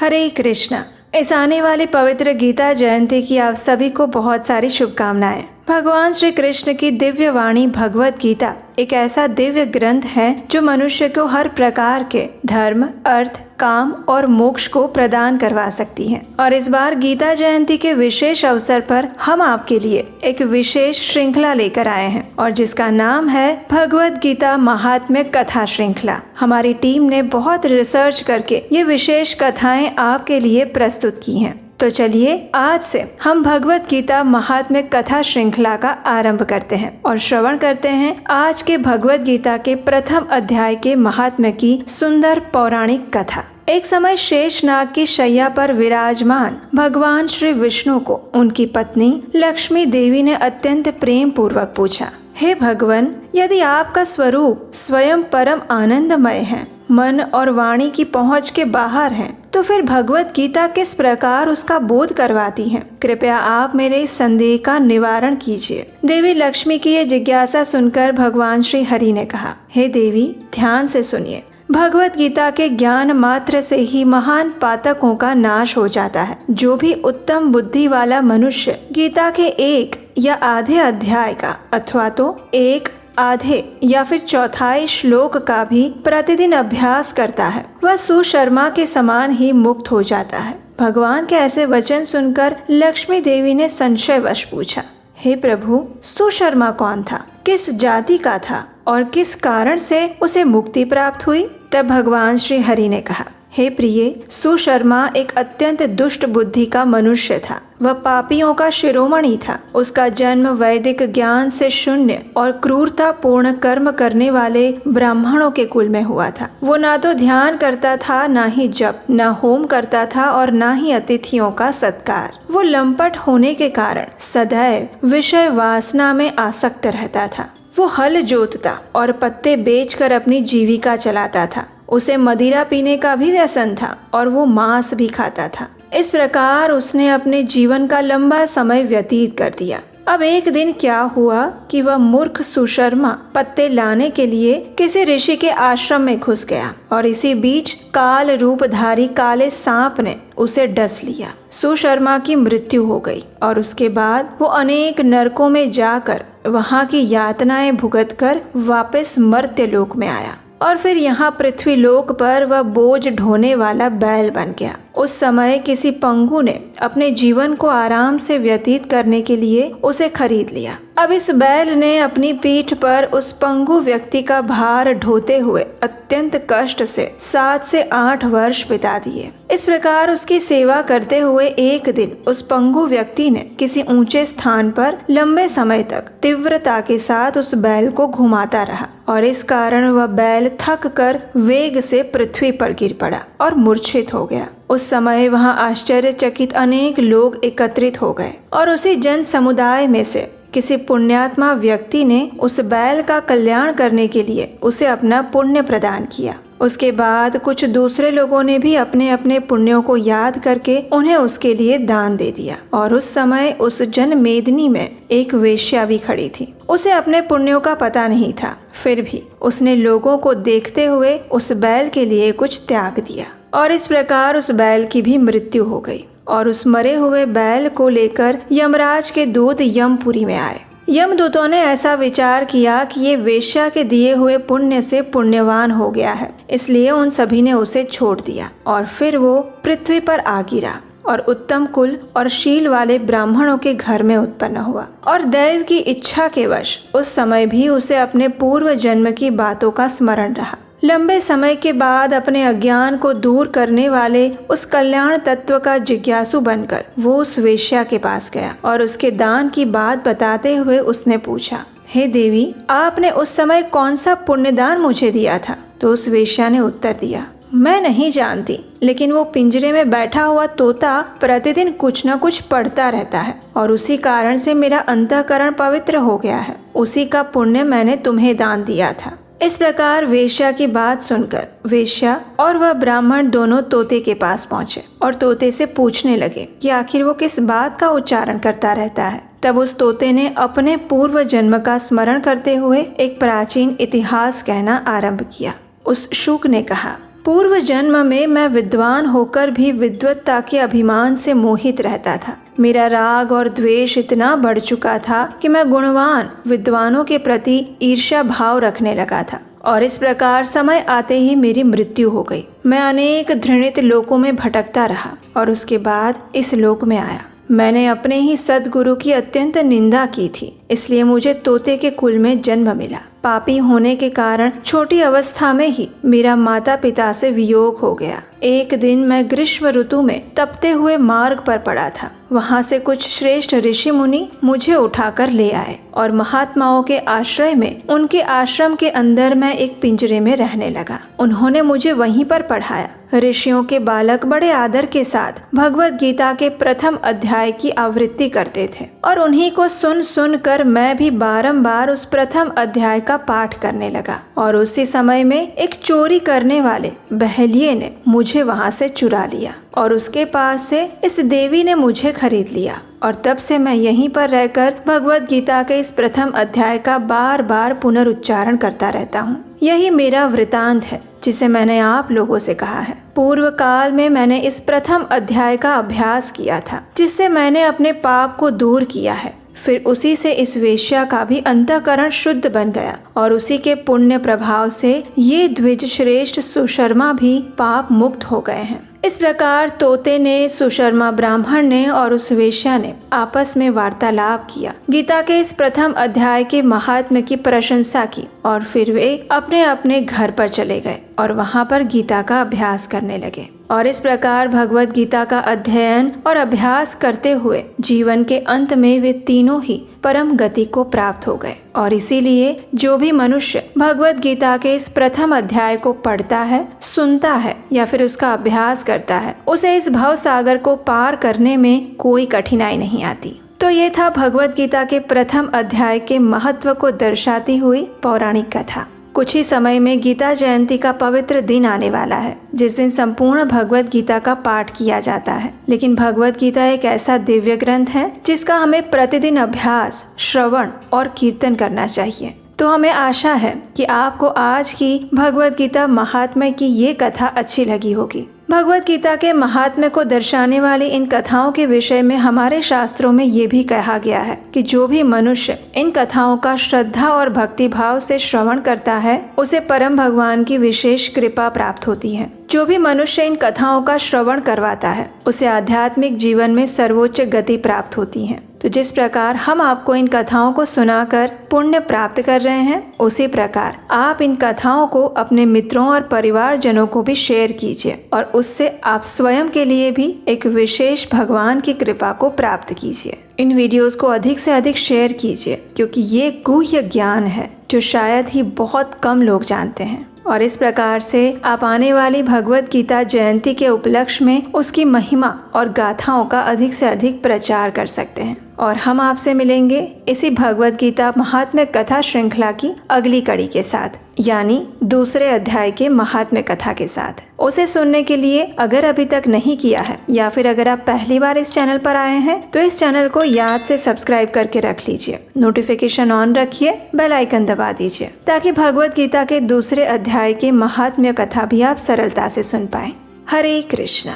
हरे कृष्णा। इस आने वाली पवित्र गीता जयंती की आप सभी को बहुत सारी शुभकामनाएं। भगवान श्री कृष्ण की दिव्य वाणी भगवत गीता एक ऐसा दिव्य ग्रंथ है जो मनुष्य को हर प्रकार के धर्म, अर्थ, काम और मोक्ष को प्रदान करवा सकती है। और इस बार गीता जयंती के विशेष अवसर पर हम आपके लिए एक विशेष श्रृंखला लेकर आए हैं और जिसका नाम है भगवत गीता महात्म्य कथा श्रृंखला। हमारी टीम ने बहुत रिसर्च करके ये विशेष कथाएं आपके लिए प्रस्तुत की हैं। तो चलिए आज से हम भगवत गीता महात्म्य कथा श्रृंखला का आरंभ करते हैं और श्रवण करते हैं आज के भगवत गीता के प्रथम अध्याय के महात्म्य की सुंदर पौराणिक कथा। एक समय शेषनाग की शैया पर विराजमान भगवान श्री विष्णु को उनकी पत्नी लक्ष्मी देवी ने अत्यंत प्रेम पूर्वक पूछा, हे भगवान, यदि आपका स्वरूप स्वयं परम आनंदमय है, मन और वाणी की पहुंच के बाहर है, तो फिर भगवत गीता किस प्रकार उसका बोध करवाती हैं? कृपया आप मेरे इस संदेह का निवारण कीजिए। देवी लक्ष्मी की ये जिज्ञासा सुनकर भगवान श्री हरि ने कहा, हे देवी, ध्यान से सुनिए। भगवत गीता के ज्ञान मात्र से ही महान पातकों का नाश हो जाता है। जो भी उत्तम बुद्धि वाला मनुष्य गीता के एक या आधे अध्याय का अथवा तो एक आधे या फिर चौथाई श्लोक का भी प्रतिदिन अभ्यास करता है, वह सुशर्मा के समान ही मुक्त हो जाता है। भगवान के ऐसे वचन सुनकर लक्ष्मी देवी ने संशयवश पूछा, हे प्रभु, सुशर्मा कौन था, किस जाति का था और किस कारण से उसे मुक्ति प्राप्त हुई? तब भगवान श्री हरि ने कहा, हे प्रिय, सुशर्मा एक अत्यंत दुष्ट बुद्धि का मनुष्य था। वह पापियों का शिरोमणि था। उसका जन्म वैदिक ज्ञान से शून्य और क्रूरता पूर्ण कर्म करने वाले ब्राह्मणों के कुल में हुआ था। वो ना तो ध्यान करता था, ना ही जप, न होम करता था और ना ही अतिथियों का सत्कार। वो लंपट होने के कारण सदैव विषय वासना में आसक्त रहता था। वो हल जोतता और पत्ते बेचकर अपनी जीविका चलाता था। उसे मदिरा पीने का भी व्यसन था और वो मांस भी खाता था। इस प्रकार उसने अपने जीवन का लंबा समय व्यतीत कर दिया। अब एक दिन क्या हुआ कि वह मूर्ख सुशर्मा पत्ते लाने के लिए किसी ऋषि के आश्रम में घुस गया और इसी बीच काल रूपधारी काले सांप ने उसे डस लिया। सुशर्मा की मृत्यु हो गई और उसके बाद वो अनेक नरकों में जाकर वहाँ की यातनाएं भुगत कर वापस मर्त्य लोक में आया और फिर यहाँ पृथ्वी लोक पर वह बोझ ढोने वाला बैल बन गया। उस समय किसी पंगु ने अपने जीवन को आराम से व्यतीत करने के लिए उसे खरीद लिया। अब इस बैल ने अपनी पीठ पर उस पंगु व्यक्ति का भार ढोते हुए अत्यंत कष्ट से 7 से 8 वर्ष बिता दिए। इस प्रकार उसकी सेवा करते हुए एक दिन उस पंगु व्यक्ति ने किसी ऊंचे स्थान पर लंबे समय तक तीव्रता के साथ उस बैल को घुमाता रहा और इस कारण वह बैल थक कर वेग से पृथ्वी पर गिर पड़ा और मूर्छित हो गया। उस समय वहां आश्चर्यचकित अनेक लोग एकत्रित हो गए और उसी जन समुदाय में से किसी पुण्यात्मा व्यक्ति ने उस बैल का कल्याण करने के लिए उसे अपना पुण्य प्रदान किया। उसके बाद कुछ दूसरे लोगों ने भी अपने अपने पुण्यों को याद करके उन्हें उसके लिए दान दे दिया और उस समय उस जन मेदनी में एक वेश्या भी खड़ी थी। उसे अपने पुण्यों का पता नहीं था, फिर भी उसने लोगों को देखते हुए उस बैल के लिए कुछ त्याग दिया और इस प्रकार उस बैल की भी मृत्यु हो गई और उस मरे हुए बैल को लेकर यमराज के दूत यमपुरी में आए। यमदूतों ने ऐसा विचार किया कि ये वेश्या के दिए हुए पुण्य से पुण्यवान हो गया है, इसलिए उन सभी ने उसे छोड़ दिया और फिर वो पृथ्वी पर आ गिरा और उत्तम कुल और शील वाले ब्राह्मणों के घर में उत्पन्न हुआ और दैव की इच्छा के वश उस समय भी उसे अपने पूर्व जन्म की बातों का स्मरण रहा। लंबे समय के बाद अपने अज्ञान को दूर करने वाले उस कल्याण तत्व का जिज्ञासु बनकर वो उस वेश्या के पास गया और उसके दान की बात बताते हुए उसने पूछा, हे देवी, आपने उस समय कौन सा पुण्यदान मुझे दिया था? तो उस वेश्या ने उत्तर दिया, मैं नहीं जानती, लेकिन वो पिंजरे में बैठा हुआ तोता प्रतिदिन कुछ न कुछ पढ़ता रहता है और उसी कारण से मेरा अंतःकरण पवित्र हो गया है। उसी का पुण्य मैंने तुम्हें दान दिया था। इस प्रकार वेश्या की बात सुनकर वेश्या और वह ब्राह्मण दोनों तोते के पास पहुंचे और तोते से पूछने लगे कि आखिर वो किस बात का उच्चारण करता रहता है। तब उस तोते ने अपने पूर्व जन्म का स्मरण करते हुए एक प्राचीन इतिहास कहना आरंभ किया। उस शुक ने कहा, पूर्व जन्म में मैं विद्वान होकर भी विद्वत्ता के अभिमान से मोहित रहता था। मेरा राग और द्वेष इतना बढ़ चुका था कि मैं गुणवान विद्वानों के प्रति ईर्ष्या भाव रखने लगा था और इस प्रकार समय आते ही मेरी मृत्यु हो गई। मैं अनेक घृणित लोकों में भटकता रहा और उसके बाद इस लोक में आया। मैंने अपने ही सद्गुरु की अत्यंत निंदा की थी, इसलिए मुझे तोते के कुल में जन्म मिला। पापी होने के कारण छोटी अवस्था में ही मेरा माता पिता से वियोग हो गया। एक दिन मैं ग्रीष्म ऋतु में तपते हुए मार्ग पर पड़ा था। वहाँ से कुछ श्रेष्ठ ऋषि मुनि मुझे उठाकर ले आए और महात्माओं के आश्रय में उनके आश्रम के अंदर मैं एक पिंजरे में रहने लगा। उन्होंने मुझे वहीं पर पढ़ाया। ऋषियों के बालक बड़े आदर के साथ भगवत गीता के प्रथम अध्याय की आवृत्ति करते थे और उन्हीं को सुन सुन कर मैं भी बारंबार उस प्रथम अध्याय का पाठ करने लगा। और उसी समय में एक चोरी करने वाले बहलिये ने मुझे वहाँ से चुरा लिया और उसके पास से इस देवी ने मुझे खरीद लिया और तब से मैं यहीं पर रहकर भगवत गीता के इस प्रथम अध्याय का बार बार पुनरुच्चारण करता रहता हूँ। यही मेरा वृतांत है जिसे मैंने आप लोगों से कहा है। पूर्व काल में मैंने इस प्रथम अध्याय का अभ्यास किया था, जिससे मैंने अपने पाप को दूर किया है। फिर उसी से इस वेश्या का भी अंतःकरण शुद्ध बन गया और उसी के पुण्य प्रभाव से ये द्विज श्रेष्ठ सुशर्मा भी पाप मुक्त हो गए हैं। इस प्रकार तोते ने, सुशर्मा ब्राह्मण ने और उस वेश्या ने आपस में वार्तालाप किया, गीता के इस प्रथम अध्याय के महात्म्य की प्रशंसा की और फिर वे अपने अपने घर पर चले गए और वहाँ पर गीता का अभ्यास करने लगे। और इस प्रकार भगवत गीता का अध्ययन और अभ्यास करते हुए जीवन के अंत में वे तीनों ही परम गति को प्राप्त हो गए। और इसीलिए जो भी मनुष्य भगवत गीता के इस प्रथम अध्याय को पढ़ता है, सुनता है या फिर उसका अभ्यास करता है, उसे इस भव सागर को पार करने में कोई कठिनाई नहीं आती। तो ये था भगवत गीता के प्रथम अध्याय के महत्व को दर्शाती हुई पौराणिक कथा। कुछ ही समय में गीता जयंती का पवित्र दिन आने वाला है, जिस दिन संपूर्ण भगवत गीता का पाठ किया जाता है। लेकिन भगवत गीता एक ऐसा दिव्य ग्रंथ है जिसका हमें प्रतिदिन अभ्यास, श्रवण और कीर्तन करना चाहिए। तो हमें आशा है कि आपको आज की भगवत गीता महात्म्य की ये कथा अच्छी लगी होगी। भगवत गीता के महात्म्य को दर्शाने वाली इन कथाओं के विषय में हमारे शास्त्रों में ये भी कहा गया है कि जो भी मनुष्य इन कथाओं का श्रद्धा और भक्ति भाव से श्रवण करता है, उसे परम भगवान की विशेष कृपा प्राप्त होती है। जो भी मनुष्य इन कथाओं का श्रवण करवाता है, उसे आध्यात्मिक जीवन में सर्वोच्च गति प्राप्त होती है। तो जिस प्रकार हम आपको इन कथाओं को सुनाकर पुण्य प्राप्त कर रहे हैं, उसी प्रकार आप इन कथाओं को अपने मित्रों और परिवारजनों को भी शेयर कीजिए और उससे आप स्वयं के लिए भी एक विशेष भगवान की कृपा को प्राप्त कीजिए। इन वीडियोस को अधिक से अधिक शेयर कीजिए, क्योंकि ये गुह्य ज्ञान है जो शायद ही बहुत कम लोग जानते हैं। और इस प्रकार से आप आने वाली भगवत गीता जयंती के उपलक्ष्य में उसकी महिमा और गाथाओं का अधिक से अधिक प्रचार कर सकते हैं। और हम आपसे मिलेंगे इसी भगवत गीता महात्म्य कथा श्रृंखला की अगली कड़ी के साथ, यानी दूसरे अध्याय के महात्म्य कथा के साथ। उसे सुनने के लिए अगर अभी तक नहीं किया है या फिर अगर आप पहली बार इस चैनल पर आए हैं, तो इस चैनल को याद से सब्सक्राइब करके रख लीजिए। नोटिफिकेशन ऑन रखिए, बेल आइकन दबा दीजिए, ताकि भगवत गीता के दूसरे अध्याय के महात्म्य कथा भी आप सरलता से सुन पाएं। हरे कृष्णा।